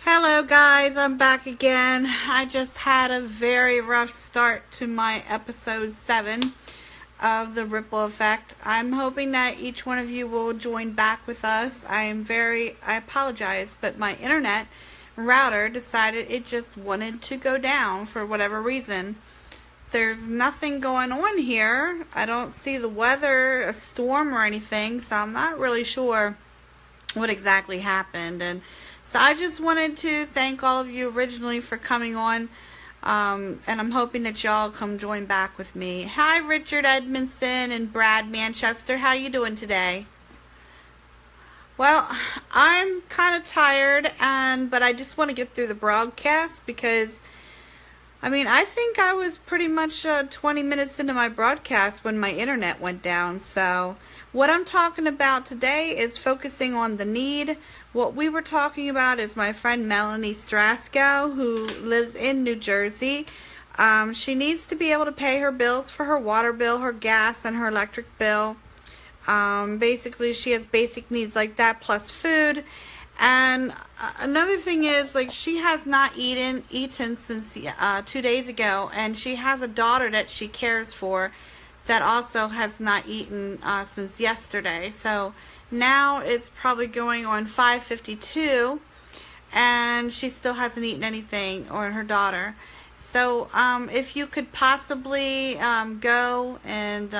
Hello guys, I'm back again. I just had a very rough start to my episode 7 of the Ripple Effect. I'm hoping that each one of you will join back with us. I apologize, but my internet router decided it just wanted to go down for whatever reason. There's nothing going on here. I don't see the weather, a storm or anything, so I'm not really sure what exactly happened. And so I just wanted to thank all of you originally for coming on, and I'm hoping that y'all come join back with me. Hi Richard Edmondson and Brad Manchester, how you doing today? Well, I'm kind of tired, but I just want to get through the broadcast because I think I was pretty much 20 minutes into my broadcast when my internet went down. So what I'm talking about today is focusing on the need. What we were talking about is my friend Melanie Strasko, who lives in New Jersey. She needs to be able to pay her bills for her water bill, her gas, and her electric bill. Basically, she has basic needs like that, plus food. And another thing is, like, she has not eaten since 2 days ago, and she has a daughter that she cares for that also has not eaten since yesterday. So now it's probably going on 5:52, and she still hasn't eaten anything, or her daughter. So if you could possibly go, and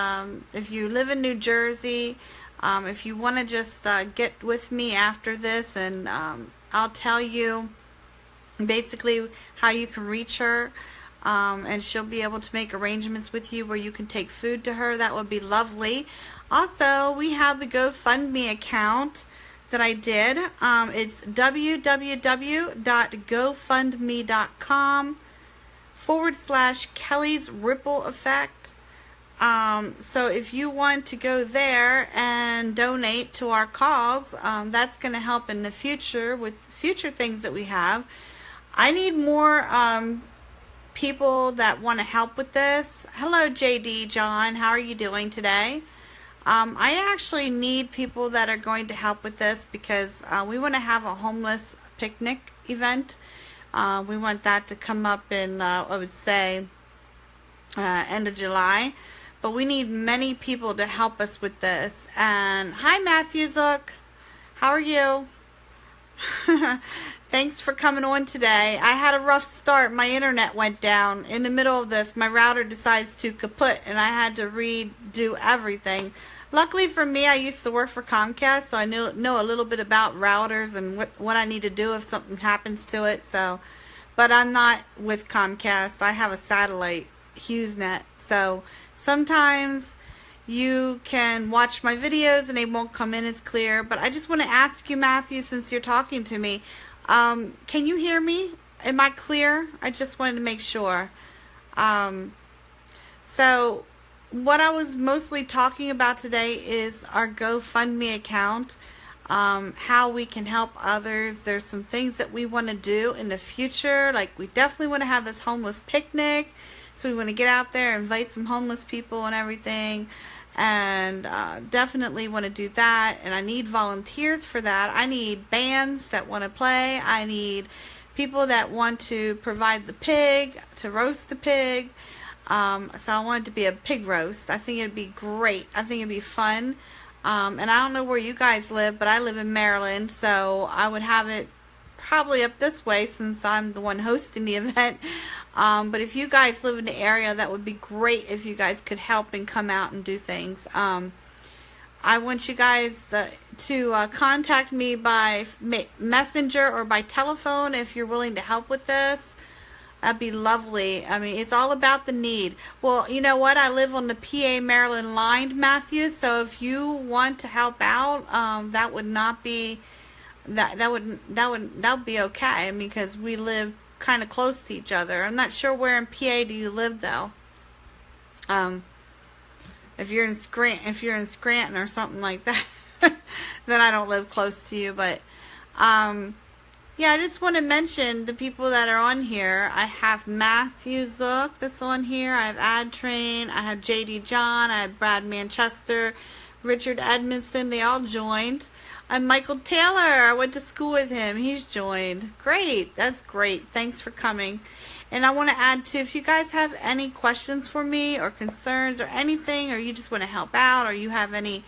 if you live in New Jersey, if you want to just get with me after this, and I'll tell you basically how you can reach her, and she'll be able to make arrangements with you where you can take food to her. That would be lovely. Also, we have the GoFundMe account that I did. It's www.gofundme.com/Kelly's Ripple Effect. So if you want to go there and donate to our cause, that's going to help in the future with future things that we have. I need more people that want to help with this. Hello JD John, how are you doing today? I actually need people that are going to help with this because we want to have a homeless picnic event. We want that to come up in, I would say, end of July. But we need many people to help us with this. And hi Matthew Zook, how are you? Thanks for coming on today. I had a rough start. My internet went down in the middle of this. My router decides to kaput, and I had to redo everything. Luckily for me, I used to work for Comcast, so I know a little bit about routers and what I need to do if something happens to it. So, but I'm not with Comcast. I have a satellite HughesNet. So sometimes you can watch my videos and they won't come in as clear. But I just want to ask you, Matthew, since you're talking to me, can you hear me? Am I clear? I just wanted to make sure. So what I was mostly talking about today is our GoFundMe account, how we can help others. There's some things that we want to do in the future. Like, we definitely want to have this homeless picnic. So we want to get out there, invite some homeless people and everything, and definitely want to do that. And I need volunteers for that. I need bands that want to play. I need people that want to provide the pig, to roast the pig. So I want it to be a pig roast. I think it'd be great. I think it'd be fun. And I don't know where you guys live, but I live in Maryland, so I would have it probably up this way since I'm the one hosting the event. But if you guys live in the area, that would be great if you guys could help and come out and do things. I want you guys to contact me by messenger or by telephone if you're willing to help with this. That'd be lovely. I mean, it's all about the need. Well, you know what? I live on the PA Maryland line, Matthew. So if you want to help out, that would not be that would be okay. I mean, because we live kind of close to each other. I'm not sure where in PA do you live though. If you're in Scranton or something like that, then I don't live close to you. But yeah, I just want to mention the people that are on here. I have Matthew Zook that's on here. I have Ad Train. I have JD John. I have Brad Manchester, Richard Edmondson, they all joined. And Michael Taylor, I went to school with him. He's joined. Great. That's great. Thanks for coming. And I want to add too, if you guys have any questions for me or concerns or anything, or you just want to help out, or you have any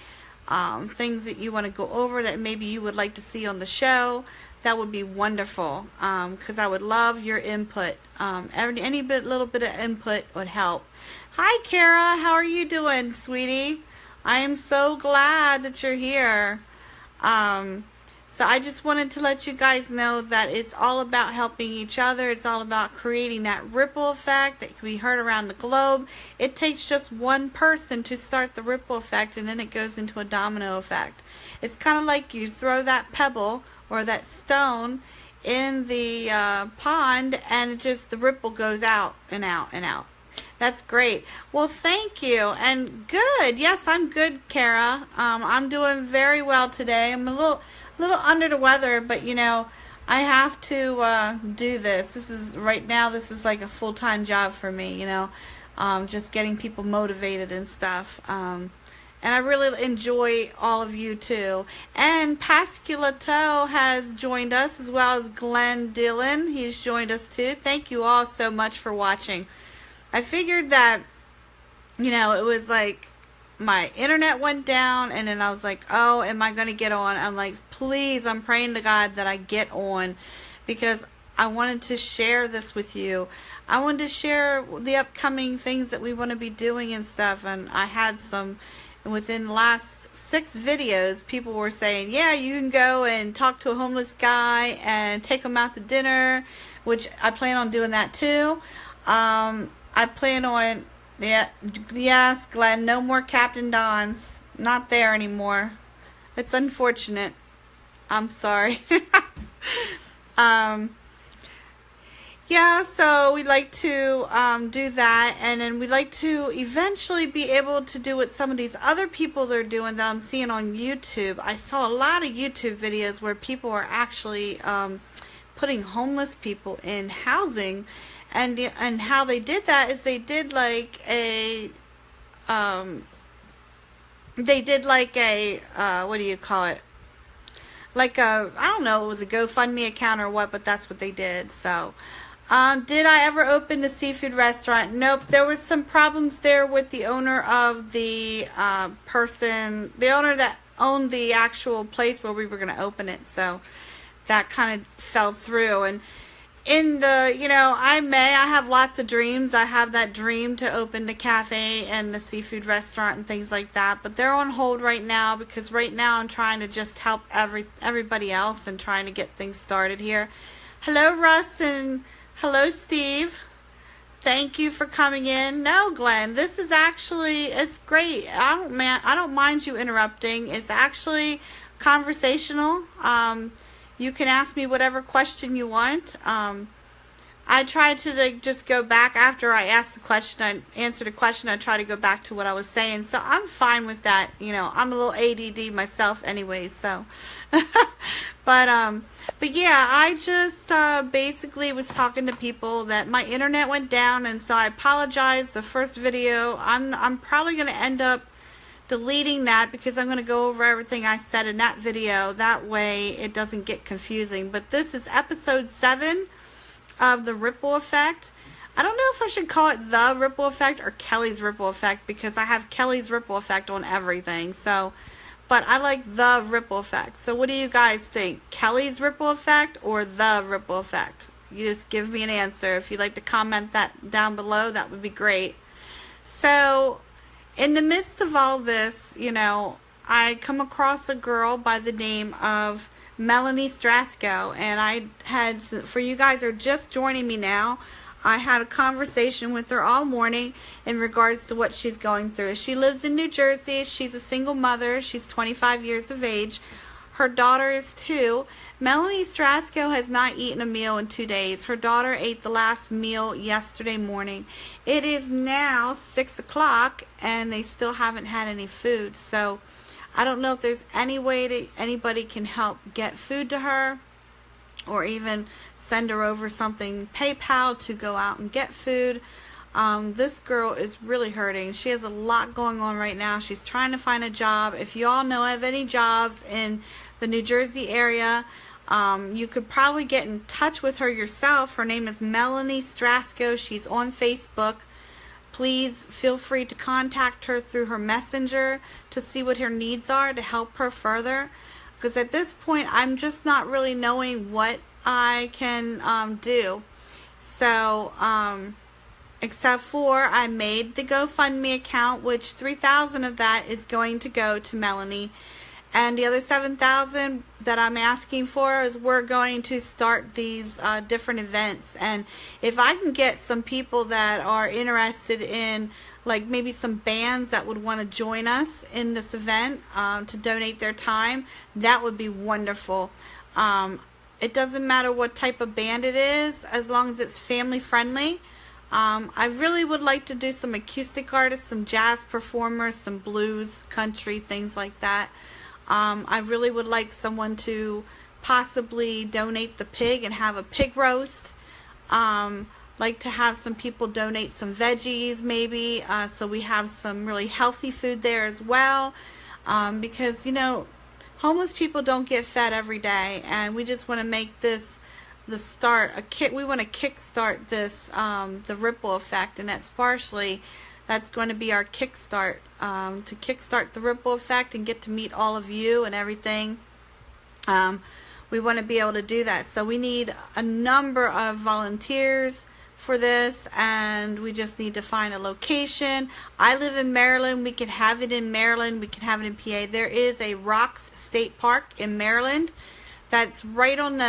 things that you want to go over that maybe you would like to see on the show, that would be wonderful, because I would love your input. Little bit of input would help. Hi, Kara. How are you doing, sweetie? I am so glad that you're here. So I just wanted to let you guys know that it's all about helping each other. It's all about creating that ripple effect that can be heard around the globe. It takes just one person to start the ripple effect, and then it goes into a domino effect. It's kind of like you throw that pebble or that stone in the pond, and the ripple goes out and out and out. That's great. Well, thank you. And good. Yes, I'm good, Kara. I'm doing very well today. I'm a little under the weather, but I have to do this. This is like a full-time job for me, just getting people motivated and stuff. And I really enjoy all of you too. And Pasculato has joined us, as well as Glenn Dillon. He's joined us too. Thank you all so much for watching. I figured that, it was like my internet went down, and then I was like, oh, am I going to get on? I'm like, please, I'm praying to God that I get on, because I wanted to share this with you. I wanted to share the upcoming things that we want to be doing and stuff, and I had some, within the last 6 videos, people were saying, yeah, you can go and talk to a homeless guy and take him out to dinner, which I plan on doing that too. I plan on, yes, Glenn, no more Captain Don's. Not there anymore. It's unfortunate. I'm sorry. Yeah, so we'd like to do that, and then we'd like to eventually be able to do what some of these other people are doing that I'm seeing on YouTube. I saw a lot of YouTube videos where people are actually putting homeless people in housing. And how they did that is they did like a what do you call it? Like I don't know, it was a GoFundMe account or what, but that's what they did. So, did I ever open the seafood restaurant? Nope. There was some problems there with the owner of the the owner that owned the actual place where we were going to open it. So that kind of fell through. And in the, I have lots of dreams. I have that dream to open the cafe and the seafood restaurant and things like that, but they're on hold right now, because right now I'm trying to just help everybody else and trying to get things started here. Hello, Russ, and hello, Steve. Thank you for coming in. No, Glenn, this is actually, it's great. I don't mind you interrupting. It's actually conversational. You can ask me whatever question you want. I try to just go back after I ask the question, I answer the question, I try to go back to what I was saying. So I'm fine with that. I'm a little ADD myself anyways, so. But yeah, I just basically was talking to people that my internet went down, and so I apologize. The first video, I'm probably going to end up deleting that, because I'm going to go over everything I said in that video. That way it doesn't get confusing. But this is episode 7 of the Ripple Effect. I don't know if I should call it the Ripple Effect or Kelly's Ripple Effect, because I have Kelly's Ripple Effect on everything. So, but I like the Ripple Effect. So what do you guys think? Kelly's Ripple Effect or the Ripple Effect? You just give me an answer. If you'd like to comment that down below, that would be great. So, in the midst of all this, I come across a girl by the name of Melanie Strasco, and I had, for you guys who are just joining me now, I had a conversation with her all morning in regards to what she's going through. She lives in New Jersey. She's a single mother. She's 25 years of age. Her daughter is 2. Melanie Strasco has not eaten a meal in 2 days. Her daughter ate the last meal yesterday morning. It is now 6 o'clock, and they still haven't had any food. So I don't know if there's any way that anybody can help get food to her, or even send her over something PayPal to go out and get food. This girl is really hurting. She has a lot going on right now. She's trying to find a job. If you all know of any jobs in the New Jersey area, you could probably get in touch with her yourself. Her name is Melanie Strasco. She's on Facebook. Please feel free to contact her through her messenger to see what her needs are to help her further. Because at this point, I'm just not really knowing what I can do. So, except for I made the GoFundMe account, which $3,000 of that is going to go to Melanie. And the other $7,000 that I'm asking for is we're going to start these different events. And if I can get some people that are interested in, like maybe some bands that would want to join us in this event to donate their time, that would be wonderful. It doesn't matter what type of band it is, as long as it's family friendly. I really would like to do some acoustic artists, some jazz performers, some blues, country, things like that. I really would like someone to possibly donate the pig and have a pig roast. Like to have some people donate some veggies maybe, so we have some really healthy food there as well. Because, you know, homeless people don't get fed every day, and we just want to make this the start, we want to kickstart this, the ripple effect, and that's going to be our kickstart, to kickstart the ripple effect and get to meet all of you and everything. We want to be able to do that. So we need a number of volunteers for this, and we just need to find a location. I live in Maryland. We can have it in Maryland. We can have it in PA. There is a Rocks State Park in Maryland. That's right on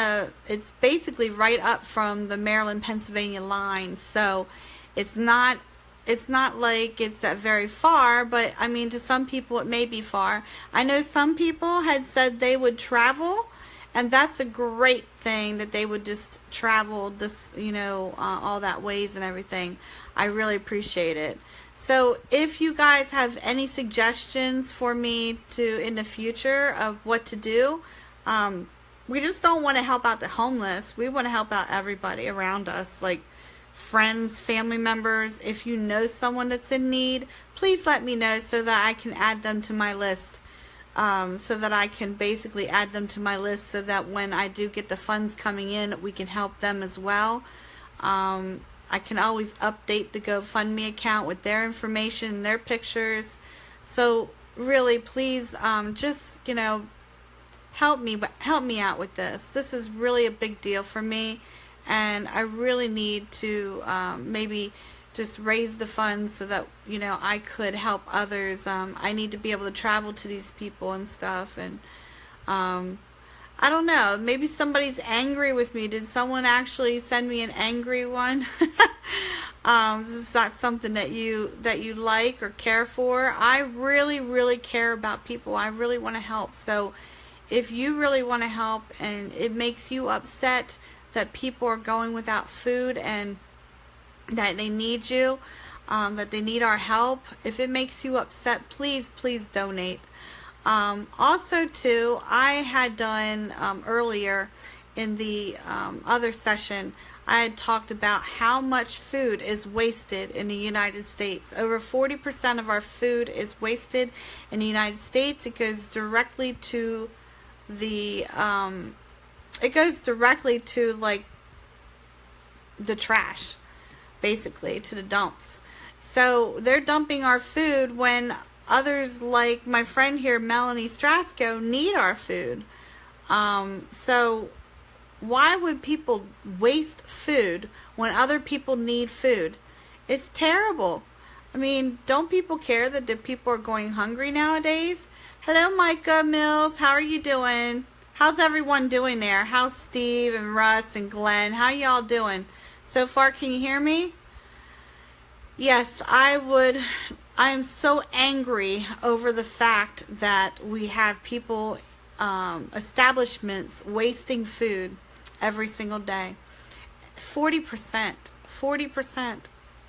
it's basically right up from the Maryland-Pennsylvania line. So it's not like it's that very far, but I mean, to some people it may be far. I know some people had said they would travel, and that's a great thing, that they would just travel this, you know, all that ways and everything. I really appreciate it. So if you guys have any suggestions for me to in the future of what to do, we just don't want to help out the homeless. We want to help out everybody around us, like friends, family members. If you know someone that's in need, please let me know so that I can add them to my list. So that I can basically add them to my list so that when I do get the funds coming in, we can help them as well. I can always update the GoFundMe account with their information, their pictures. So really, please, just, you know, help me out with this. This is really a big deal for me, and I really need to maybe just raise the funds so that, you know, I could help others. I need to be able to travel to these people and stuff, and I don't know, maybe somebody's angry with me. Did someone actually send me an angry one? This is not something that you like or care for. I really care about people. I really want to help. So if you really want to help and it makes you upset that people are going without food and that they need you, that they need our help, if it makes you upset, please donate. Also too, I had done earlier in the other session, I had talked about how much food is wasted in the United States. Over 40% of our food is wasted in the United States. It goes directly to the like the trash, basically to the dumps. So they're dumping our food when others, like my friend here, Melanie Strasco, need our food. So why would people waste food when other people need food? It's terrible. I mean, don't people care that the people are going hungry nowadays? Hello, Micah Mills. How are you doing? How's everyone doing there? How's Steve and Russ and Glenn? How y'all doing? So far, can you hear me? Yes, I am so angry over the fact that we have people, establishments wasting food every single day. 40%.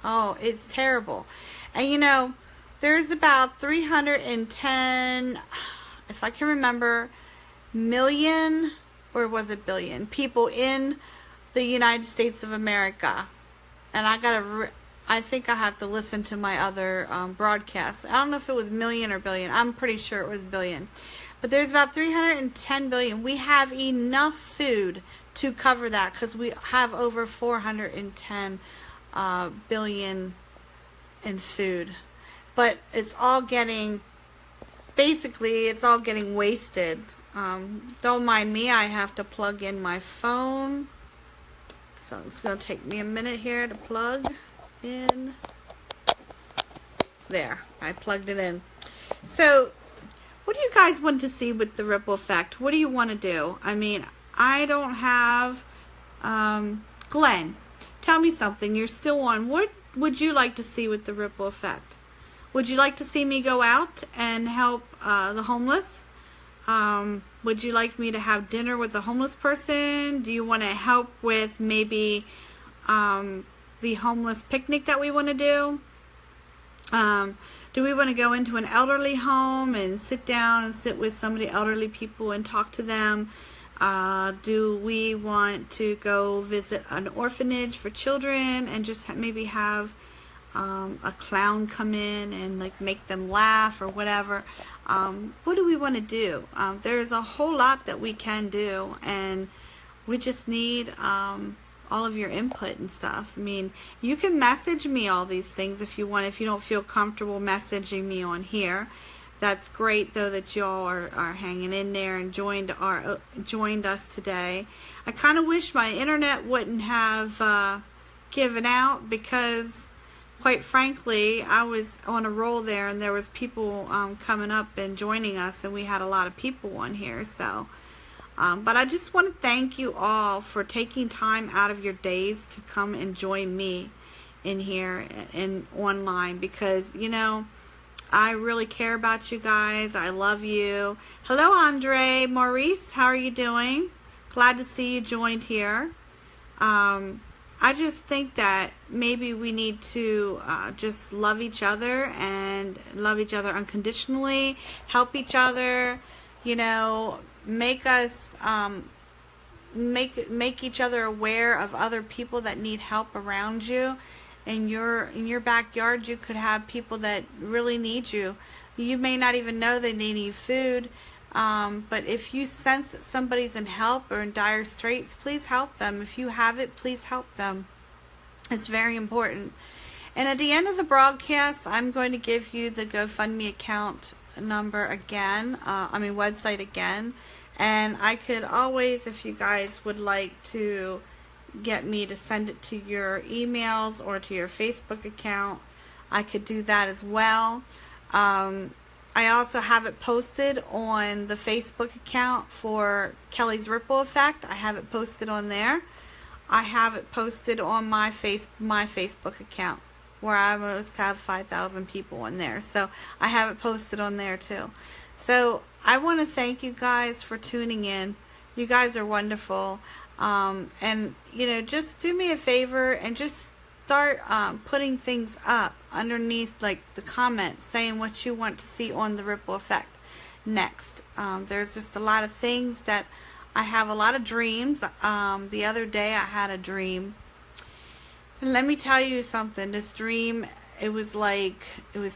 Oh, it's terrible. And you know, there's about 310, if I can remember, million, or was it billion, people in the United States of America. And I gotta I think I have to listen to my other broadcasts. I don't know if it was million or billion. I'm pretty sure it was billion. But there's about 310 billion. We have enough food to cover that because we have over 410 billion in food. But it's all getting, basically, it's all getting wasted. Don't mind me, I have to plug in my phone. So it's going to take me a minute here to plug in. There, I plugged it in. So, what do you guys want to see with the ripple effect? What do you want to do? I mean, I don't have, Glenn, tell me something. You're still on. What would you like to see with the ripple effect? Would you like to see me go out and help the homeless? Would you like me to have dinner with a homeless person? Do you want to help with maybe the homeless picnic that we want to do? Do we want to go into an elderly home and sit down and sit with some of the elderly people and talk to them? Do we want to go visit an orphanage for children and just maybe have a clown come in and like make them laugh or whatever? What do we want to do? There's a whole lot that we can do, and we just need all of your input and stuff. I mean, you can message me all these things if you want. If you don't feel comfortable messaging me on here, that's great though that y'all are hanging in there and joined us today. I kind of wish my internet wouldn't have given out, because quite frankly, I was on a roll there, and there was people coming up and joining us, and we had a lot of people on here. So, but I just want to thank you all for taking time out of your days to come and join me in here and online, because, you know, I really care about you guys. I love you. Hello, Andre. Maurice, how are you doing? Glad to see you joined here. I just think that maybe we need to just love each other and love each other unconditionally, help each other, you know, make us make each other aware of other people that need help around you. In your backyard, you could have people that really need you. You may not even know they need food. But if you sense that somebody's in help or in dire straits, please help them. If you have it, please help them. It's very important. And at the end of the broadcast, I'm going to give you the GoFundMe account number again, website again. And I could always, if you guys would like to get me to send it to your emails or to your Facebook account, I could do that as well. I also have it posted on the Facebook account for Kelly's Ripple Effect. I have it posted on there. I have it posted on my Facebook account, where I almost have 5,000 people on there. So I have it posted on there too. So I want to thank you guys for tuning in. You guys are wonderful. And, you know, just do me a favor and just start putting things up underneath, like the comments, saying what you want to see on the Ripple Effect next. There's just a lot of things that I have, a lot of dreams. The other day I had a dream, and let me tell you something. This dream, it was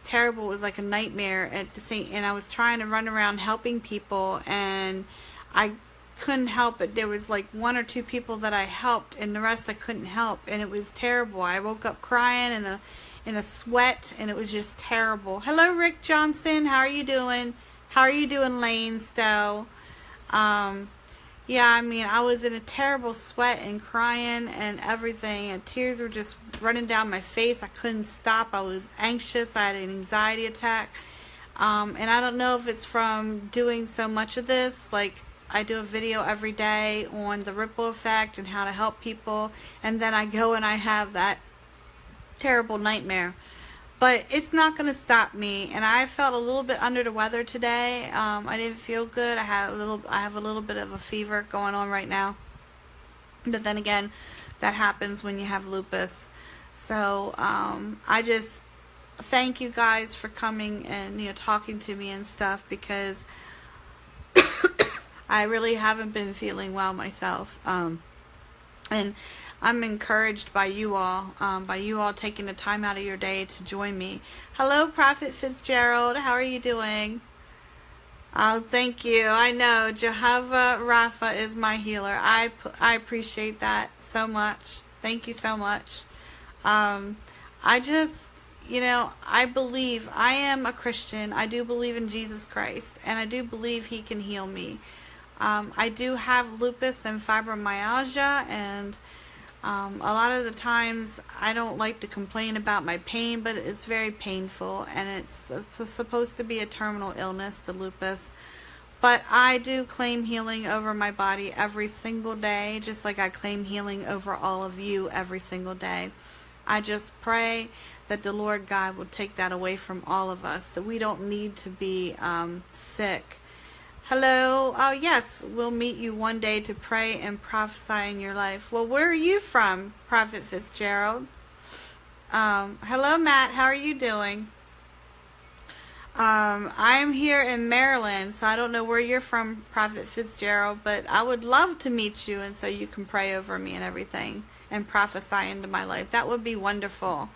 terrible. It was like a nightmare at the same, and I was trying to run around helping people, and I couldn't help it. There was like one or two people that I helped, and the rest I couldn't help, and it was terrible. I woke up crying in a sweat, and it was just terrible. Hello, Rick Johnson. How are you doing? How are you doing, Lane Stowe? Yeah, I mean, I was in a terrible sweat and crying and everything, and tears were just running down my face. I couldn't stop. I was anxious. I had an anxiety attack. And I don't know if it's from doing so much of this. Like, I do a video every day on the Ripple Effect and how to help people, and then I go and I have that terrible nightmare. But it's not going to stop me, and I felt a little bit under the weather today. I didn't feel good. I have a little bit of a fever going on right now. But then again, that happens when you have lupus. So I just thank you guys for coming and, you know, talking to me and stuff, because I really haven't been feeling well myself. And And I'm encouraged by you all taking the time out of your day to join me. Hello, Prophet Fitzgerald. How are you doing? Oh, thank you. I know Jehovah Rapha is my healer. I appreciate that so much. Thank you so much. I just, I believe, I am a Christian. I do believe in Jesus Christ, and I do believe He can heal me. I do have lupus and fibromyalgia, and a lot of the times I don't like to complain about my pain, but it's very painful, and it's supposed to be a terminal illness, the lupus. But I do claim healing over my body every single day, just like I claim healing over all of you every single day. I just pray that the Lord God will take that away from all of us, that we don't need to be sick. Hello. Oh, yes, we'll meet you one day to pray and prophesy in your life. Well, where are you from, Prophet Fitzgerald? Hello, Matt. How are you doing? I am here in Maryland, so I don't know where you're from, Prophet Fitzgerald, but I would love to meet you, and so you can pray over me and everything and prophesy into my life. That would be wonderful.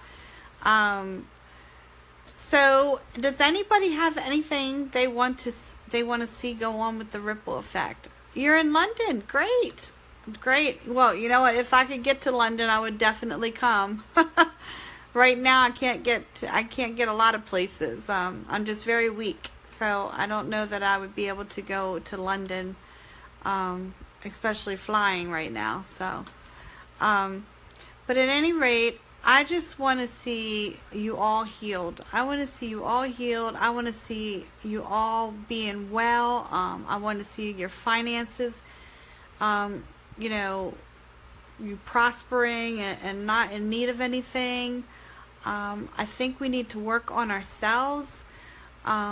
So, does anybody have anything they want to see go on with the ripple effect? You're in London. Great. Well, you know what? If I could get to London, I would definitely come. Right now, I can't get a lot of places. I'm just very weak, so I don't know that I would be able to go to London, especially flying right now. So, but at any rate, I just want to see you all healed. I want to see you all healed. I want to see you all being well. I want to see your finances, you prospering and not in need of anything. I think we need to work on ourselves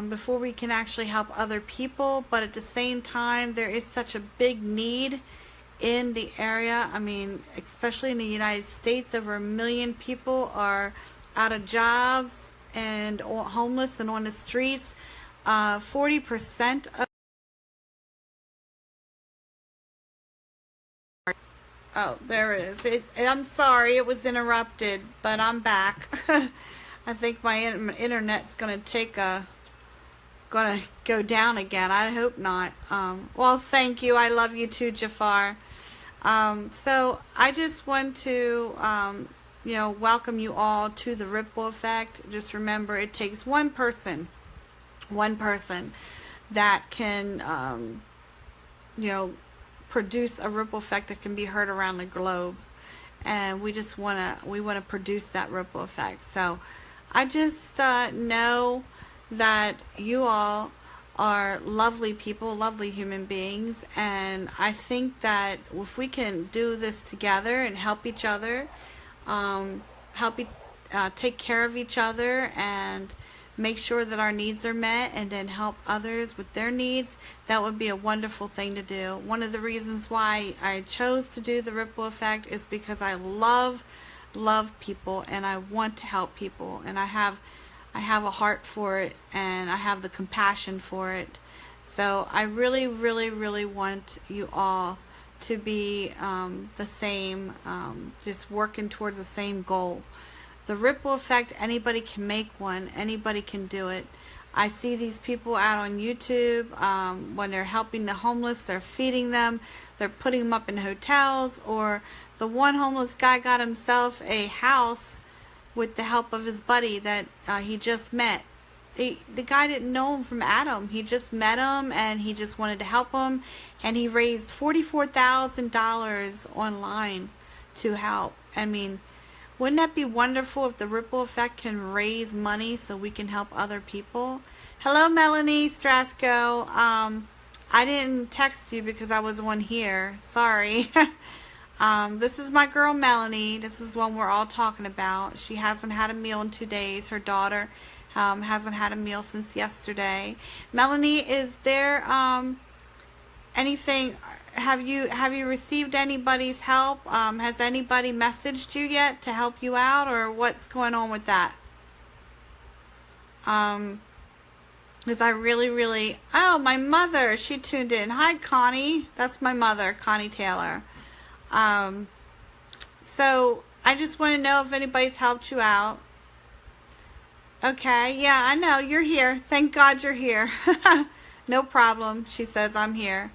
before we can actually help other people. But at the same time, there is such a big need in the area. I mean, especially in the United States, over 1 million people are out of jobs and homeless and on the streets. 40% of... Oh, there it is. I'm sorry, it was interrupted, but I'm back. I think my internet's going to go down again. I hope not. Well, thank you. I love you too, Jafar. So I just want to, welcome you all to the ripple effect. Just remember, it takes one person that can, produce a ripple effect that can be heard around the globe. And we want to produce that ripple effect. So I just know that you all are lovely people, lovely human beings, and I think that if we can do this together and help each other, take care of each other and make sure that our needs are met, and then help others with their needs, that would be a wonderful thing to do. One of the reasons why I chose to do the ripple effect is because I love people, and I want to help people, and I have a heart for it, and I have the compassion for it. So I really, really, really want you all to be the same, just working towards the same goal. The ripple effect, anybody can make one. Anybody can do it. I see these people out on YouTube when they're helping the homeless, they're feeding them, they're putting them up in hotels, or the one homeless guy got himself a house with the help of his buddy that he just met. The guy didn't know him from Adam. He just met him, and he just wanted to help him, and he raised $44,000 online to help. I mean, wouldn't that be wonderful if the ripple effect can raise money so we can help other people? Hello, Melanie Strasco. I didn't text you because I was on here. Sorry. This is my girl Melanie. This is one we're all talking about. She hasn't had a meal in 2 days. Her daughter hasn't had a meal since yesterday. Melanie, is there anything? Have you received anybody's help? Has anybody messaged you yet to help you out, or what's going on with that? Because I really... Oh, my mother, she tuned in. Hi, Connie. That's my mother, Connie Taylor. So I just want to know if anybody's helped you out. Okay, yeah, I know. You're here. Thank God you're here. No problem. She says, I'm here.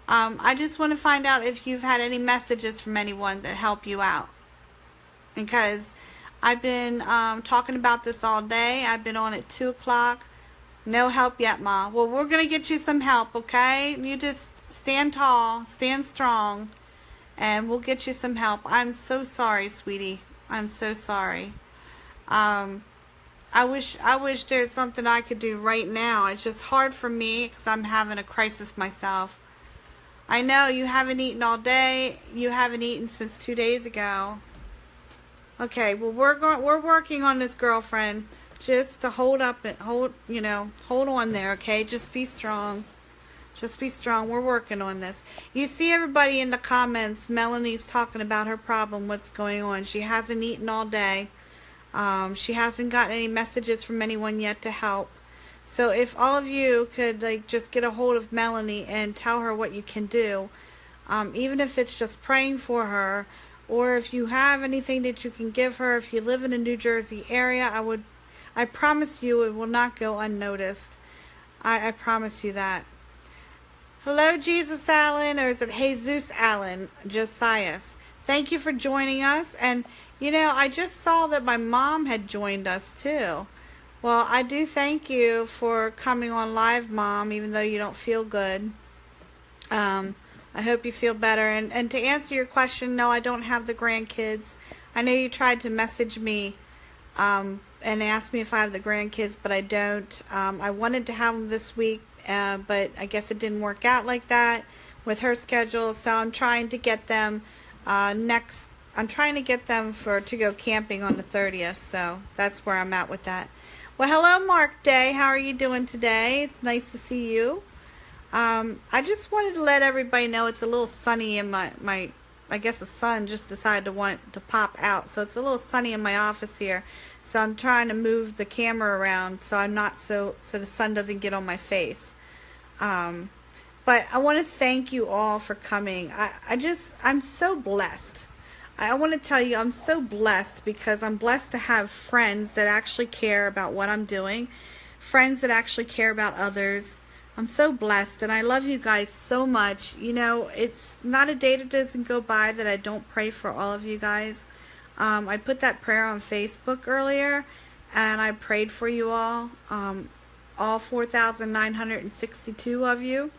I just want to find out if you've had any messages from anyone that help you out. Because I've been talking about this all day. I've been on at 2 o'clock. No help yet, Ma. Well, we're going to get you some help, okay? You just stand tall, stand strong, and we'll get you some help. I'm so sorry, sweetie. I'm so sorry. I wish there's something I could do right now. It's just hard for me because I'm having a crisis myself. I know you haven't eaten all day. You haven't eaten since 2 days ago. Okay, well we're working on this, girlfriend. Just to hold on there, okay? Just be strong. Just be strong. We're working on this. You see everybody in the comments, Melanie's talking about her problem, what's going on. She hasn't eaten all day. She hasn't gotten any messages from anyone yet to help. So if all of you could just get a hold of Melanie and tell her what you can do, even if it's just praying for her, or if you have anything that you can give her, if you live in the New Jersey area, I promise you it will not go unnoticed. I promise you that. Hello, Jesus Allen, or is it Jesus Allen? Josias. Thank you for joining us. And, I just saw that my mom had joined us, too. Well, I do thank you for coming on live, Mom, even though you don't feel good. I hope you feel better. And to answer your question, no, I don't have the grandkids. I know you tried to message me and ask me if I have the grandkids, but I don't. I wanted to have them this week, but I guess it didn't work out like that with her schedule, so I'm trying to get them I'm trying to get them to go camping on the 30th, so that's where I'm at with that. Well, hello, Mark Day. How are you doing today? Nice to see you. I just wanted to let everybody know it's a little sunny in my I guess the sun just decided to want to pop out, so it's a little sunny in my office here. So I'm trying to move the camera around so the sun doesn't get on my face. But I want to thank you all for coming. I'm so blessed. I want to tell you I'm so blessed because I'm blessed to have friends that actually care about what I'm doing, friends that actually care about others. I'm so blessed, and I love you guys so much. It's not a day that doesn't go by that I don't pray for all of you guys. I put that prayer on Facebook earlier, and I prayed for you all 4,962 of you,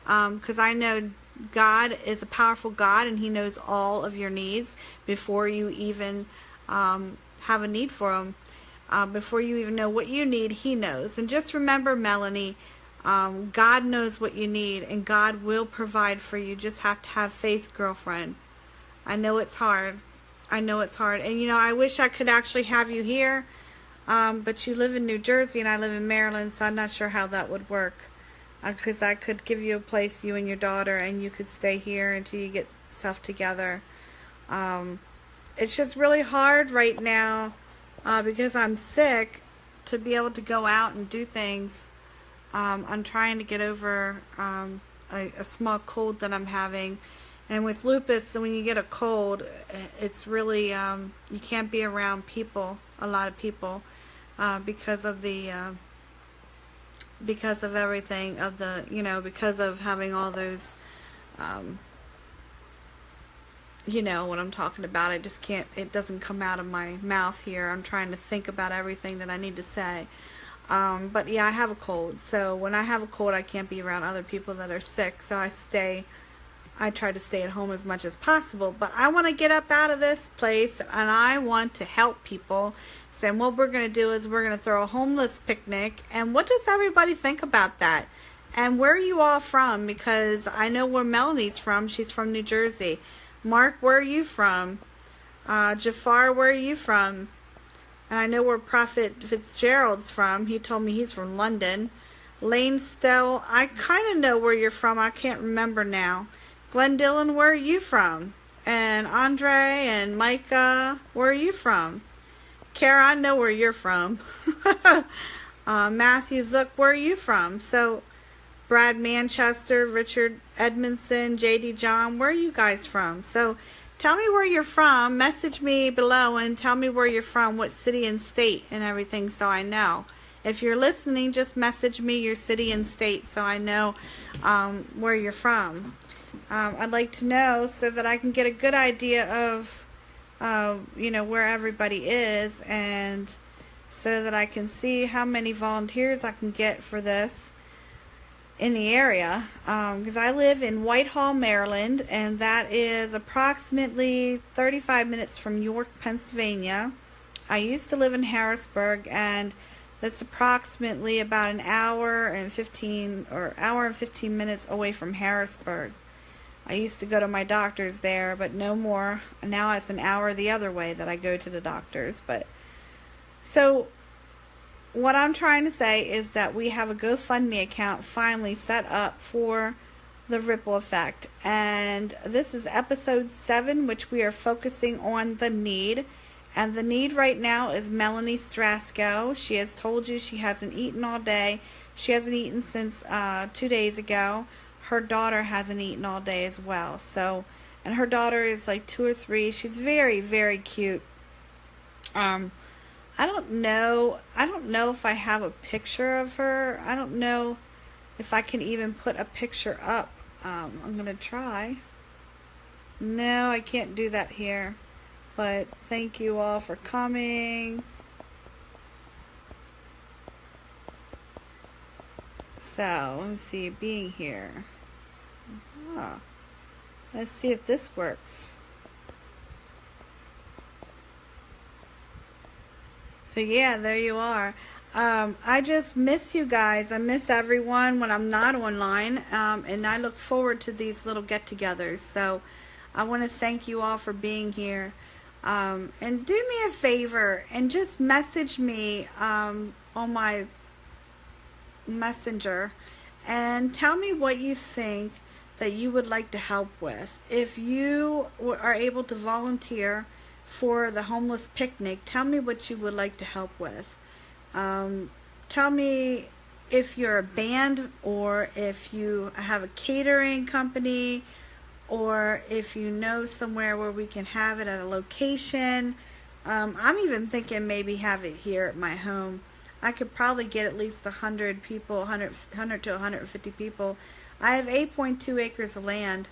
because I know God is a powerful God, and He knows all of your needs before you even have a need for Him. Before you even know what you need, He knows. And just remember, Melanie, God knows what you need, and God will provide for you. Just have to have faith, girlfriend. I know it's hard. And I wish I could actually have you here, but you live in New Jersey and I live in Maryland, so I'm not sure how that would work. Because I could give you a place, you and your daughter, and you could stay here until you get stuff together. It's just really hard right now because I'm sick to be able to go out and do things. I'm trying to get over a small cold that I'm having. And with lupus, when you get a cold, it's really, you can't be around people, a lot of people, because of everything, because of having all those, you know what I'm talking about. I just can't, it doesn't come out of my mouth here. I'm trying to think about everything that I need to say. But yeah, I have a cold. So when I have a cold, I can't be around other people that are sick. So I try to stay at home as much as possible. But I want to get up out of this place, and I want to help people. So what we're going to do is we're going to throw a homeless picnic. And what does everybody think about that? And where are you all from? Because I know where Melanie's from. She's from New Jersey. Mark, where are you from? Jafar, where are you from? And I know where Prophet Fitzgerald's from. He told me he's from London. Lane Stell, I kind of know where you're from. I can't remember now. Glenn Dillon, where are you from? And Andre and Micah, where are you from? Kara, I know where you're from. Matthew Zook, where are you from? So, Brad Manchester, Richard Edmondson, J.D. John, where are you guys from? So, tell me where you're from. Message me below and tell me where you're from, what city and state and everything, so I know. If you're listening, just message me your city and state so I know where you're from. I'd like to know so that I can get a good idea of where everybody is, and so that I can see how many volunteers I can get for this in the area, because I live in Whitehall, Maryland, and that is approximately 35 minutes from York, Pennsylvania. I used to live in Harrisburg, and that's approximately about an hour and 15 minutes away from Harrisburg. I used to go to my doctor's there, but no more. Now it's an hour the other way that I go to the doctor's. But so what I'm trying to say is that we have a GoFundMe account finally set up for the Ripple Effect. And this is episode 7, which we are focusing on the need. And the need right now is Melanie Strasco. She has told you she hasn't eaten all day. She hasn't eaten since 2 days ago. Her daughter hasn't eaten all day as well. So, and her daughter is like 2 or 3. She's very, very cute. I don't know if I have a picture of her. I don't know if I can even put a picture up. I'm gonna try. No, I can't do that here. But thank you all for coming. So, let me see, being here. Let's see if this works. So yeah, there you are. I just miss you guys. I miss everyone when I'm not online, and I look forward to these little get-togethers. So I want to thank you all for being here. And do me a favor and just message me on my messenger and tell me what you think that you would like to help with. If you are able to volunteer for the homeless picnic, tell me what you would like to help with. Tell me if you're a band, or if you have a catering company, or if you know somewhere where we can have it at a location. I'm even thinking maybe have it here at my home. I could probably get at least 100 people, 100 to 150 people. I have 8.2 acres of land,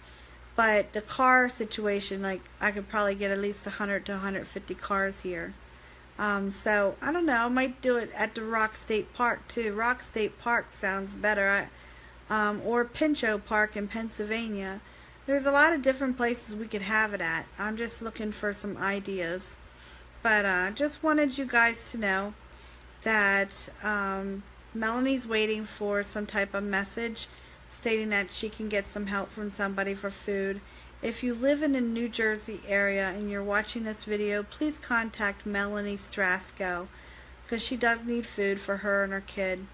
but the car situation, like, I could probably get at least 100 to 150 cars here. So, I don't know, I might do it at the Rock State Park too. Rock State Park sounds better. Or Pinchot Park in Pennsylvania. There's a lot of different places we could have it at. I'm just looking for some ideas. But just wanted you guys to know that Melanie's waiting for some type of message stating that she can get some help from somebody for food. If you live in the New Jersey area and you're watching this video, please contact Melanie Strasco, because she does need food for her and her kid.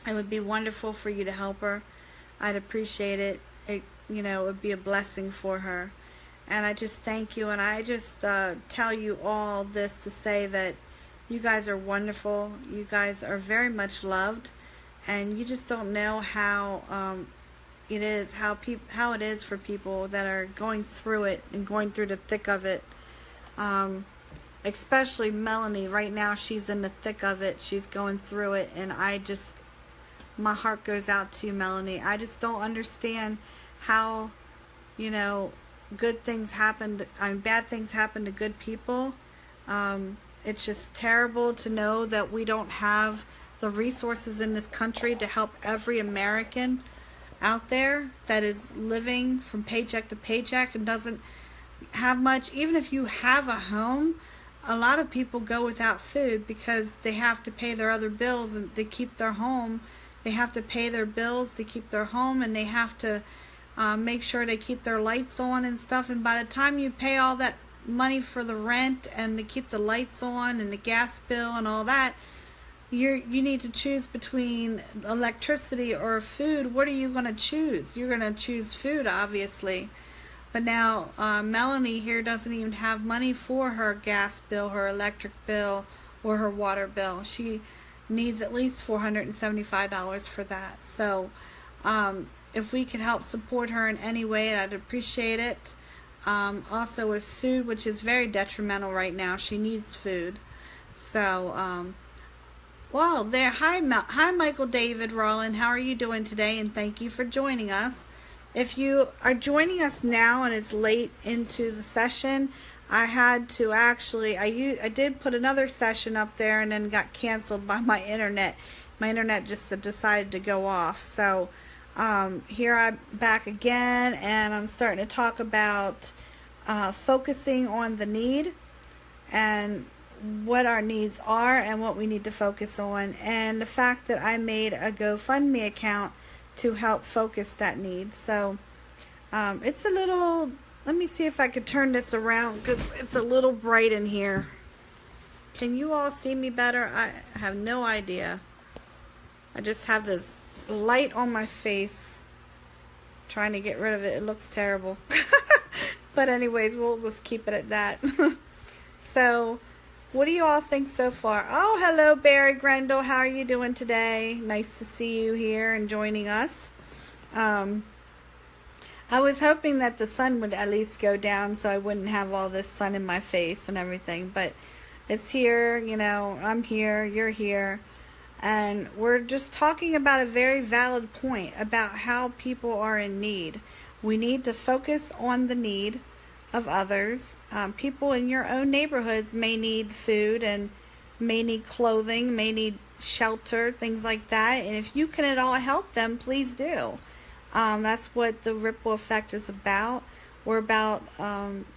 It would be wonderful for you to help her. I'd appreciate it. It would be a blessing for her. And I just thank you, and I just tell you all this to say that you guys are wonderful. You guys are very much loved, and you just don't know how it is for people that are going through it and going through the thick of it. Especially Melanie right now, she's in the thick of it. She's going through it, and my heart goes out to you, Melanie. I just don't understand how, good things happen. Bad things happen to good people. It's just terrible to know that we don't have the resources in this country to help every American out there that is living from paycheck to paycheck and doesn't have much. Even if you have a home, a lot of people go without food because they have to pay their other bills and to keep their home. They have to pay their bills to keep their home, and they have to make sure they keep their lights on and stuff. And by the time you pay all that money for the rent and to keep the lights on and the gas bill and all that, you need to choose between electricity or food. What are you going to choose? You're going to choose food, obviously. But now Melanie here doesn't even have money for her gas bill, her electric bill, or her water bill. She needs at least $475 for that. So if we can help support her in any way, I'd appreciate it. Also with food, which is very detrimental right now. She needs food. So, well, there. Hi, Michael David Roland. How are you doing today? And thank you for joining us. If you are joining us now and it's late into the session, I had to actually, I did put another session up there and then got canceled by my internet. My internet just decided to go off. So here I'm back again, and I'm starting to talk about focusing on the need and what our needs are and what we need to focus on, and the fact that I made a GoFundMe account to help focus that need. So it's a little, let me see if I could turn this around because it's a little bright in here. Can you all see me better? I have no idea. I just have this light on my face, trying to get rid of it. It looks terrible. But anyways, we'll just keep it at that. So what do you all think so far? Oh, hello, Barry Grendel. How are you doing today? Nice to see you here and joining us. I was hoping that the sun would at least go down so I wouldn't have all this sun in my face and everything. But it's here, you know, I'm here, you're here. And we're just talking about a very valid point about how people are in need. We need to focus on the need of others. People in your own neighborhoods may need food and may need clothing, may need shelter, things like that. And if you can at all help them, please do. That's what the ripple effect is about. We're about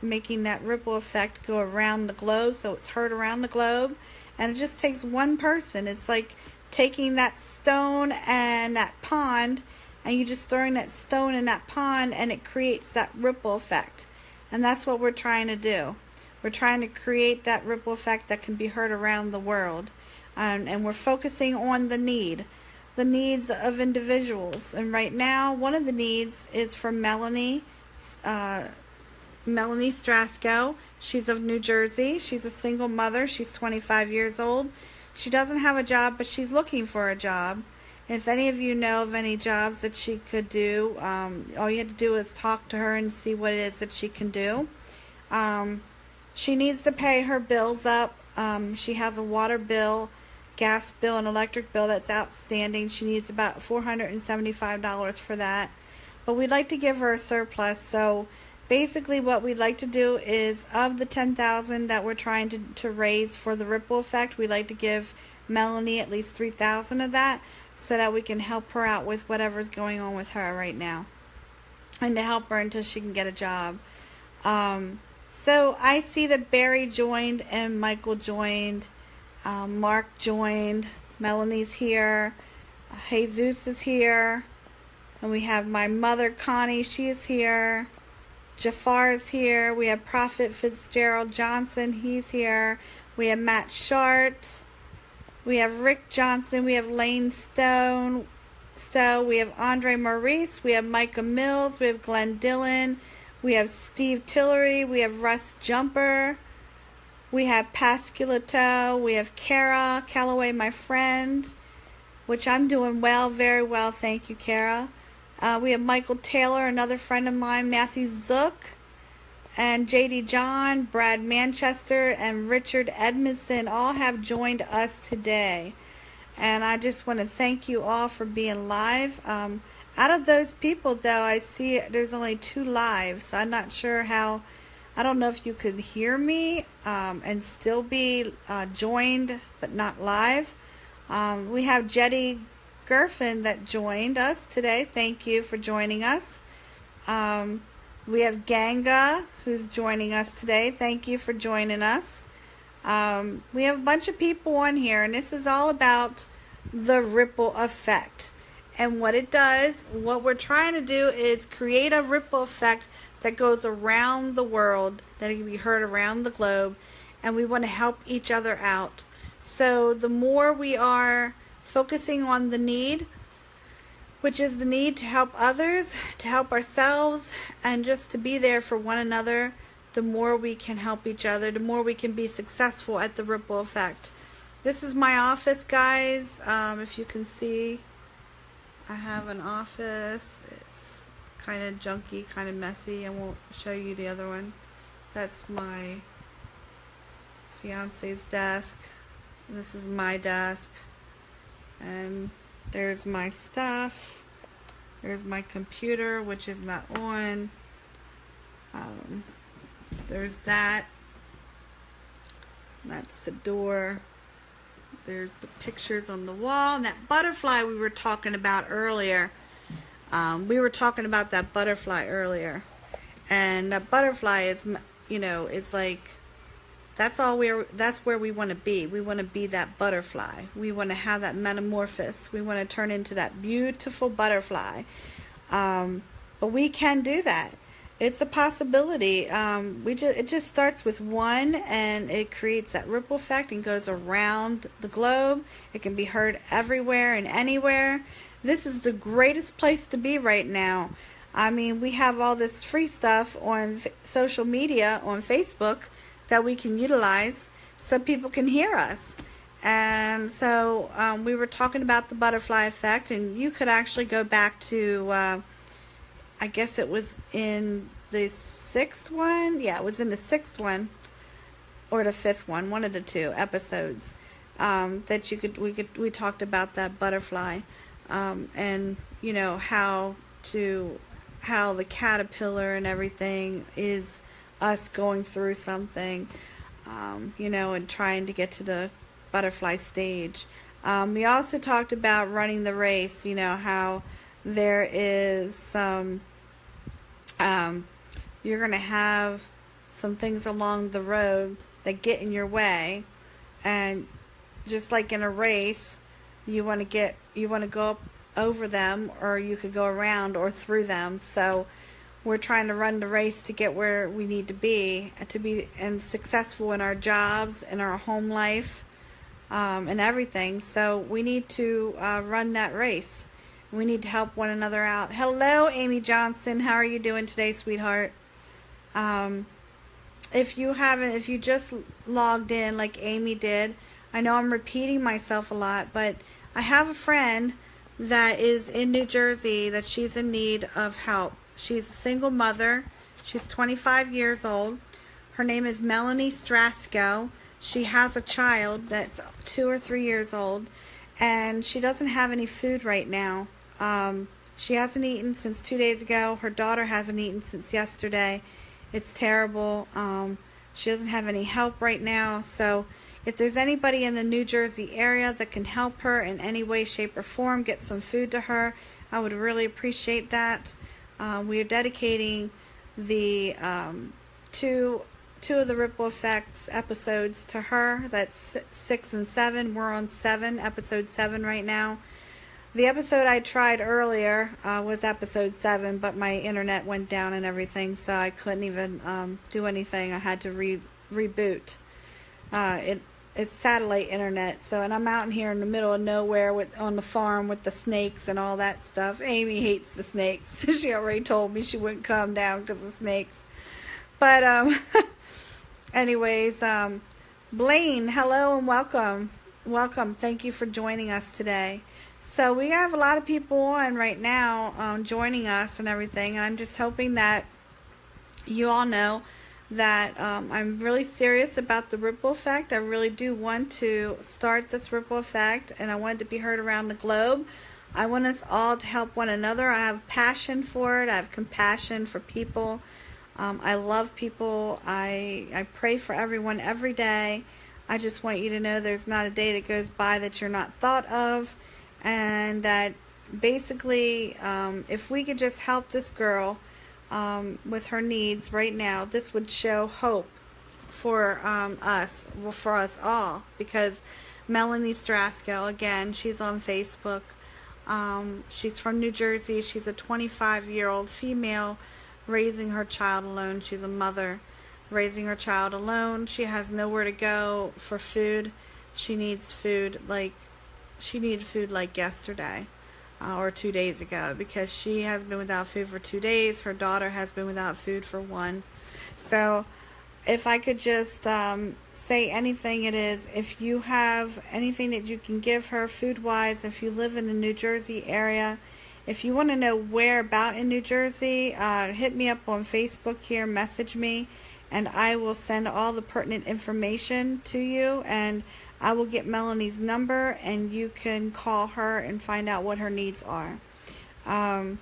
making that ripple effect go around the globe, so it's heard around the globe. And it just takes one person. It's like taking that stone and that pond, and you just throwing that stone in that pond, and it creates that ripple effect. And that's what we're trying to do. We're trying to create that ripple effect that can be heard around the world. And we're focusing on the needs of individuals. And right now, one of the needs is for Melanie Strasco. She's of New Jersey. She's a single mother. She's 25 years old. She doesn't have a job, but she's looking for a job. If any of you know of any jobs that she could do, all you have to do is talk to her and see what it is that she can do. She needs to pay her bills up. She has a water bill, gas bill, and electric bill that's outstanding. She needs about $475 for that. But we'd like to give her a surplus. So basically what we'd like to do is, of the $10,000 that we're trying to raise for the ripple effect, we'd like to give Melanie at least $3,000 of that, so that we can help her out with whatever's going on with her right now, and to help her until she can get a job. So I see that Barry joined and Michael joined, Mark joined, Melanie's here, Jesus is here, and we have my mother Connie, she is here, Jafar is here, we have Prophet Fitzgerald Johnson, he's here, we have Matt Shart, we have Rick Johnson, we have Lane Stowe, we have Andre Maurice, we have Micah Mills, we have Glenn Dillon, we have Steve Tillery, we have Russ Jumper, we have Pasculato, we have Kara Calloway, my friend, which I'm doing well, very well, thank you, Kara. We have Michael Taylor, another friend of mine, Matthew Zook, and J.D. John, Brad Manchester, and Richard Edmondson all have joined us today. And I just want to thank you all for being live. Out of those people, though, I see there's only 2 live, so I'm not sure how, I don't know if you could hear me and still be joined, but not live. We have Jetty Gerfin that joined us today. Thank you for joining us. We have Ganga, who's joining us today. Thank you for joining us. We have a bunch of people on here, and this is all about the ripple effect. And what it does, what we're trying to do is create a ripple effect that goes around the world, that can be heard around the globe, and we want to help each other out. So the more we are focusing on the need, which is the need to help others, to help ourselves, and just to be there for one another, the more we can help each other, the more we can be successful at the ripple effect. This is my office, guys. If you can see, I have an office. It's kind of junky, kind of messy. I won't show you the other one. That's my fiance's desk. This is my desk. And there's my stuff. There's my computer, which is not on. There's that. That's the door. There's the pictures on the wall. And that butterfly we were talking about earlier. We were talking about that butterfly earlier. And that butterfly is, you know, is like, that's where we want to be. We want to be that butterfly. We want to have that metamorphosis. We want to turn into that beautiful butterfly. But we can do that. It's a possibility. It just starts with one, and it creates that ripple effect and goes around the globe. It can be heard everywhere and anywhere. This is the greatest place to be right now. I mean, we have all this free stuff on social media, on Facebook, that we can utilize so people can hear us. And so we were talking about the butterfly effect, and you could actually go back to, I guess it was in the 6th one. Yeah, it was in the 6th one or the 5th one of the 2 episodes that we talked about that butterfly, and you know how the caterpillar and everything is us going through something, you know, and trying to get to the butterfly stage. We also talked about running the race, you know, how there is some, you're going to have some things along the road that get in your way, and just like in a race, you want to go up over them, or you could go around or through them. So we're trying to run the race to get where we need to be and successful in our jobs, in our home life, and everything. So we need to run that race. We need to help one another out. Hello, Amy Johnson. How are you doing today, sweetheart? If you just logged in like Amy did, I know I'm repeating myself a lot, but I have a friend that is in New Jersey that she's in need of help. She's a single mother. She's 25 years old. Her name is Melanie Strasco. She has a child that's 2 or 3 years old, and she doesn't have any food right now. She hasn't eaten since 2 days ago. Her daughter hasn't eaten since yesterday. It's terrible. She doesn't have any help right now. So if there's anybody in the New Jersey area that can help her in any way, shape, or form, get some food to her, I would really appreciate that. We are dedicating the two of the Ripple Effects episodes to her. That's 6 and 7. We're on episode 7 right now. The episode I tried earlier was episode 7, but my internet went down and everything, so I couldn't even do anything. I had to reboot. It's satellite internet, and I'm out in here in the middle of nowhere on the farm with the snakes and all that stuff. Amy hates the snakes. She already told me she wouldn't come down because of snakes. But anyways, Blaine, hello and welcome. Welcome. Thank you for joining us today. So we have a lot of people on right now joining us and everything, and I'm just hoping that you all know that I'm really serious about the ripple effect. I really do want to start this ripple effect, and I want it to be heard around the globe. I want us all to help one another. I have passion for it. I have compassion for people. I love people. I pray for everyone every day. I just want you to know there's not a day that goes by that you're not thought of, and that basically if we could just help this girl with her needs right now, this would show hope for us all, because Melanie Strasco, again, she's on Facebook. She's from New Jersey. She's a 25-year-old female raising her child alone. She's a mother raising her child alone. She has nowhere to go for food. She needs food like yesterday. Or 2 days ago, because she has been without food for 2 days. Her daughter has been without food for 1. So if I could just say anything, it is, if you have anything that you can give her food wise, if you live in the New Jersey area, If you want to know where about in New Jersey, hit me up on Facebook here, message me, and I will send all the pertinent information to you, and I will get Melanie's number, and you can call her and find out what her needs are. I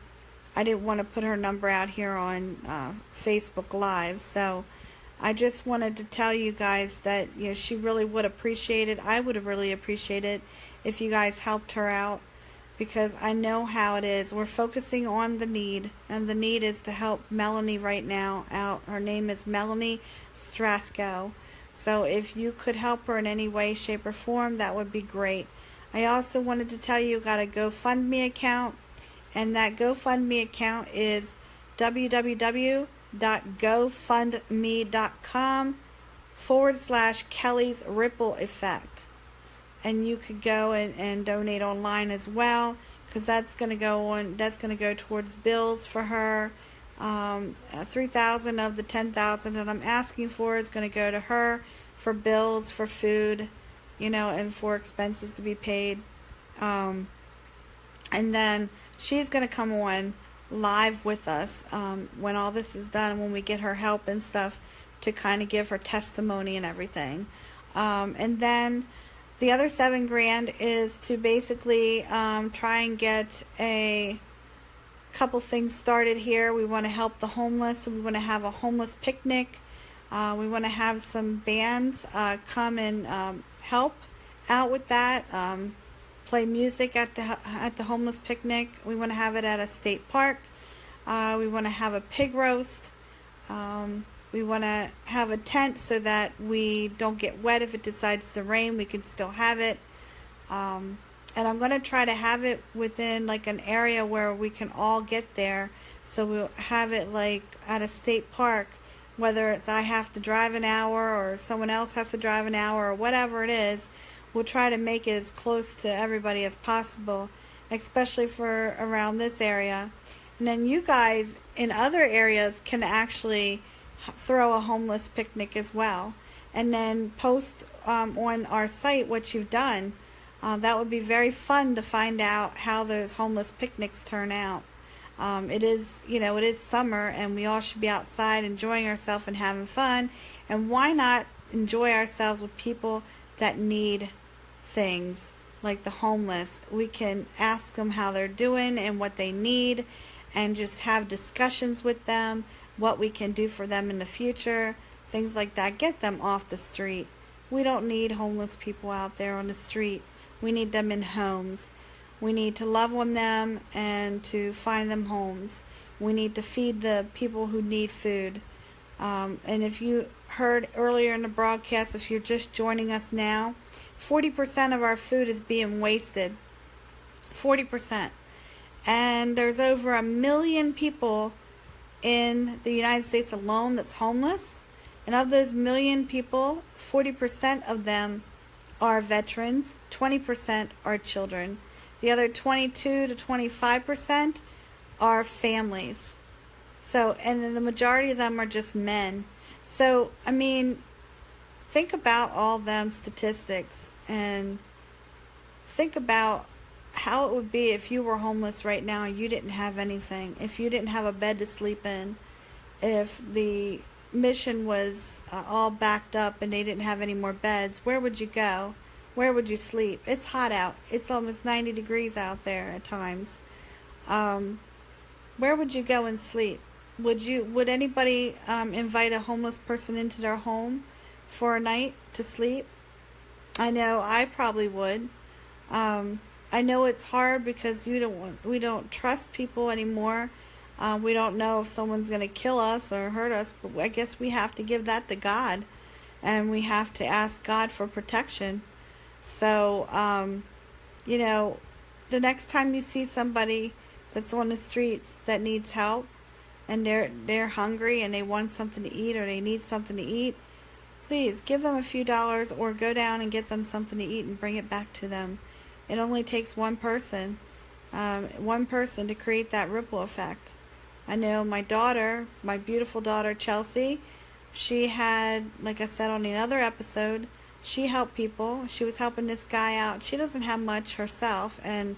didn't want to put her number out here on Facebook Live, so I just wanted to tell you guys that she really would appreciate it. I would have really appreciated it if you guys helped her out, because I know how it is. We're focusing on the need, and the need is to help Melanie right now out. Her name is Melanie Strasco. So if you could help her in any way, shape, or form, that would be great. I also wanted to tell you got a GoFundMe account, and that GoFundMe account is www.gofundme.com/Kelly's Ripple Effect. And you could go and donate online as well, because that's going to go towards bills for her. 3,000 of the 10,000 that I'm asking for is going to go to her for bills, for food, and for expenses to be paid. And then she's going to come on live with us when all this is done, when we get her help and stuff, to kind of give her testimony and everything. And then the other $7,000 is to basically try and get a couple things started here. We want to help the homeless. We want to have a homeless picnic. We want to have some bands come and help out with that. Play music at the homeless picnic. We want to have it at a state park. We want to have a pig roast. We want to have a tent so that we don't get wet if it decides to rain. We can still have it. And I'm going to try to have it within like an area where we can all get there. So we'll have it like at a state park, whether it's I have to drive an hour or someone else has to drive an hour or whatever it is. We'll try to make it as close to everybody as possible, especially for around this area. And then you guys in other areas can actually throw a homeless picnic as well, and then post on our site what you've done. That would be very fun to find out how those homeless picnics turn out. It is summer, and we all should be outside enjoying ourselves and having fun. And why not enjoy ourselves with people that need things, like the homeless? We can ask them how they're doing and what they need, and just have discussions with them, what we can do for them in the future, things like that. Get them off the street. We don't need homeless people out there on the street. We need them in homes. We need to love on them and to find them homes. We need to feed the people who need food. And if you heard earlier in the broadcast, if you're just joining us now, 40% of our food is being wasted. 40%. And there's over 1 million people in the United States alone that's homeless. And of those 1 million people, 40% of them are veterans, 20% are children. The other 22 to 25% are families. So, and then the majority of them are just men. So, I mean, think about all them statistics and think about how it would be if you were homeless right now and you didn't have anything, if you didn't have a bed to sleep in, if the mission was all backed up and they didn't have any more beds. Where would you go? Where would you sleep? It's hot out. It's almost 90 degrees out there at times. Where would you go and sleep? Would anybody invite a homeless person into their home for a night to sleep? I know I probably would. I know it's hard because we don't trust people anymore. We don't know if someone's going to kill us or hurt us, but I guess we have to give that to God, and we have to ask God for protection. So, the next time you see somebody that's on the streets that needs help, and they're hungry and they want something to eat or they need something to eat, please give them a few dollars or go down and get them something to eat and bring it back to them. It only takes one person to create that ripple effect. I know my daughter, my beautiful daughter Chelsea, she had, like I said on another episode, she helped people. She was helping this guy out. She doesn't have much herself, and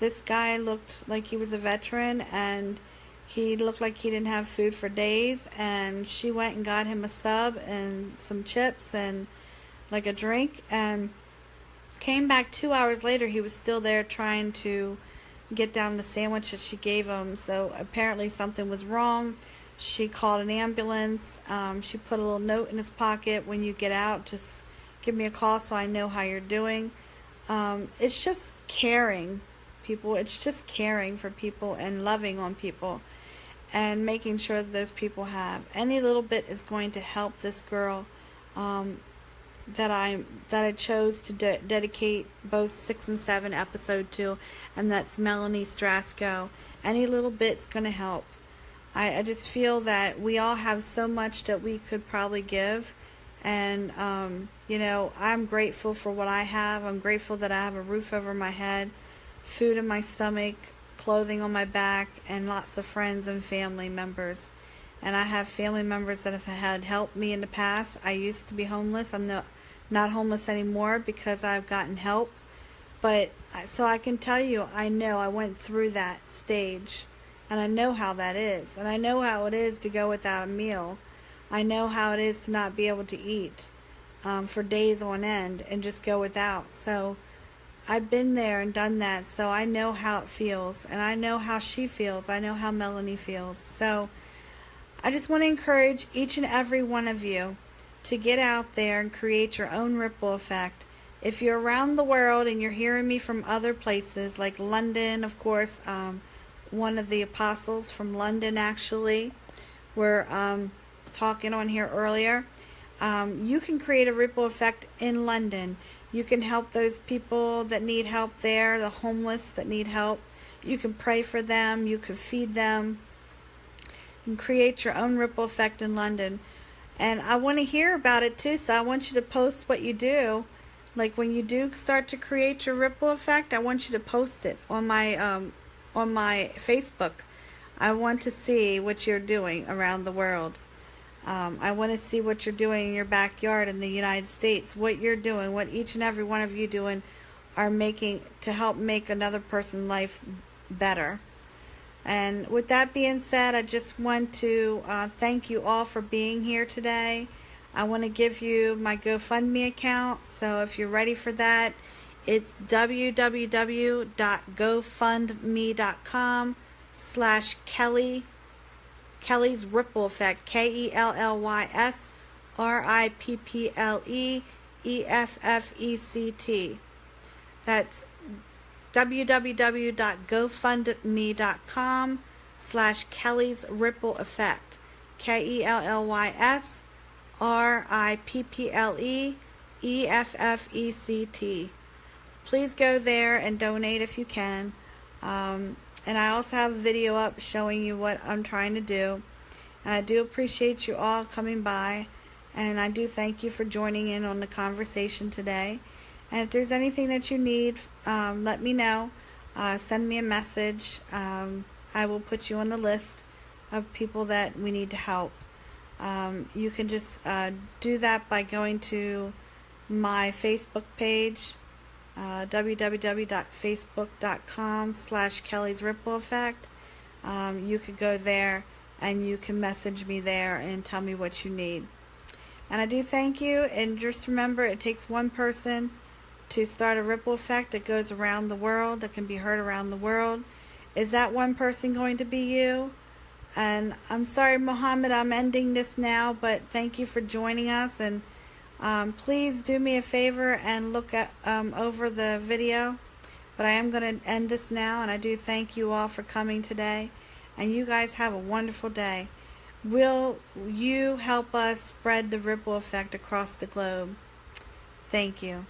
This guy looked like he was a veteran, and he looked like he didn't have food for days, and she went and got him a sub and some chips and like a drink, and came back 2 hours later. He was still there trying to get down the sandwich that she gave him. So apparently something was wrong. She called an ambulance. She put a little note in his pocket: when you get out, just give me a call so I know how you're doing. It's just caring, people. It's just caring for people and loving on people and making sure that those people have. Any little bit is going to help this girl that I chose to dedicate both 6 and 7 episode to, and that's Melanie Strasco. Any little bit's going to help. I just feel that we all have so much that we could probably give, and you know, I'm grateful for what I have. I'm grateful that I have a roof over my head, food in my stomach, clothing on my back, and lots of friends and family members. And I have family members that have had helped me in the past. I used to be homeless. I'm not homeless anymore because I've gotten help. But so I can tell you, I know I went through that stage, and I know how that is. And I know how it is to go without a meal. I know how it is to not be able to eat for days on end and just go without. So I've been there and done that. So I know how it feels, and I know how she feels. I know how Melanie feels. So I just want to encourage each and every one of you to get out there and create your own ripple effect. If you're around the world and you're hearing me from other places, like London, of course, one of the apostles from London actually were talking on here earlier. You can create a ripple effect in London. You can help those people that need help there, the homeless that need help. You can pray for them. You can feed them. And create your own ripple effect in London. And I want to hear about it too, so I want you to post what you do. Like when you do start to create your ripple effect, I want you to post it on my Facebook. I want to see what you're doing around the world. I want to see what you're doing in your backyard in the United States, what you're doing, what each and every one of you doing are making to help make another person's life better. And with that being said, I just want to thank you all for being here today. I want to give you my GoFundMe account. So if you're ready for that, it's www.gofundme.com/Kelly's Ripple Effect, KELLYSRIPPLEEFFECT. That's www.gofundme.com/Kelly's Ripple Effect, KELLYSRIPPLEEFFECT. Please go there and donate if you can. And I also have a video up showing you what I'm trying to do. And I do appreciate you all coming by. And I do thank you for joining in on the conversation today. And if there's anything that you need, let me know. Send me a message. I will put you on the list of people that we need to help. You can just do that by going to my Facebook page, www.facebook.com/Kelly's Ripple Effect. You could go there and you can message me there and tell me what you need. And I do thank you. And just remember, it takes one person to start a ripple effect that goes around the world, that can be heard around the world. Is that one person going to be you? And I'm sorry, Mohammed, I'm ending this now, but thank you for joining us. And please do me a favor and look at over the video. But I am going to end this now, and I do thank you all for coming today. And you guys have a wonderful day. Will you help us spread the ripple effect across the globe? Thank you.